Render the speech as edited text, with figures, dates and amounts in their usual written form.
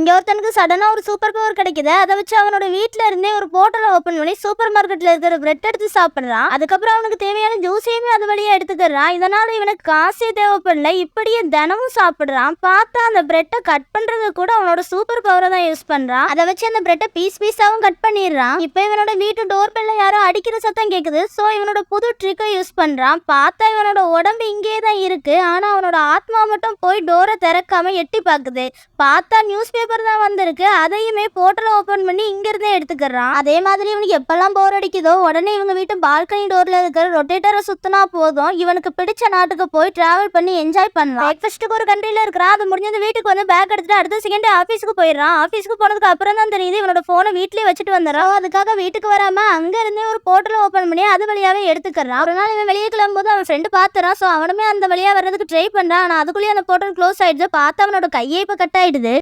இங்க ஒருத்தனுக்கு சடனா ஒரு சூப்பர் பவர் கிடைக்குது. அதை வச்சு அவனோட வீட்ல இருந்தே ஒரு போர்ட்டல் ஓபன் பண்ணி சூப்பர் மார்க்கெட்ல இருக்கிற பிரெட் எடுத்து சாப்பிடுறான். அதுக்கப்புறம் அவனுக்கு தேவையான ஜூஸையுமே அது வழியா எடுத்துக்கிறான். இதனால இவனுக்கு காசே தேவைப்படல. இப்படியே தினமும் சாப்பிடுறான். பார்த்தா அந்த பிரெட்டை கட் பண்றது கூட அவனோட சூப்பர் பவரை தான் யூஸ் பண்றான். அதை வச்சு அந்த பிரெட்டை பீஸ் பீஸாவும் கட் பண்ணிடுறான். இப்போ இவனோட வீட்டு டோர் பெல்ல யாரோ அடிக்கிற சத்தம் கேக்குது. சோ இவனோட புது ட்ரிக்கை யூஸ் பண்றான். பார்த்தா இவனோட உடம்பு இங்கே தான் இருக்கு. ஆனா அவனோட ஆத்மா மட்டும் போய் டோரை திறக்காம எட்டி பாக்குது. பார்த்தா நியூஸ் பேப்பர் தான் வந்திருக்கு. அதையுமே போர்ட்டல் ஓபன் பண்ணி இங்க இருந்தே எடுத்துக்கிறான். அதே மாதிரி இவனுக்கு எப்பெல்லாம் போர் அடிக்குதோ உடனே இவங்க வீட்டு பால்கனி டோர்ல இருக்கிற ரொட்டேட்டரை சுத்தினா போதும் இவனுக்கு பிடிச்ச நாட்டுக்கு போய் டிராவல் பண்ணி என்ஜாய் பண்ணலாம். பிரேக்ஃபாஸ்ட்டுக்கு ஒரு கண்ட்ரில இருக்கிறான். அது முடிஞ்சது வீட்டுக்கு வந்து பேக் எடுத்துட்டு அடுத்த செகண்ட் ஆஃபீஸுக்கு போயிடுறான். ஆஃபீஸுக்கு போனதுக்கு அப்புறம் தான் தெரியுது இவனோட போனை வீட்லயே வச்சுட்டு வந்துடுறான். அதுக்காக வீட்டுக்கு வராம அங்க இருந்தே ஒரு போர்ட்டல் ஓபன் பண்ணி அது வழியாவே எடுத்துக்கிறான். ஒரு நாள் இவன் வெளியே கிளம்பும்போது அவன் ஃப்ரெண்டு பாத்துறான். சோ அவனுமே அந்த வழியா வர்றதுக்கு ட்ரை பண்றான். ஆனா அதுக்குள்ளேயே அந்த போர்ட்டல் க்ளோஸ் ஆயிடுச்சு. பார்த்து அவனோட கையே இப்ப கட் ஆயிடுது.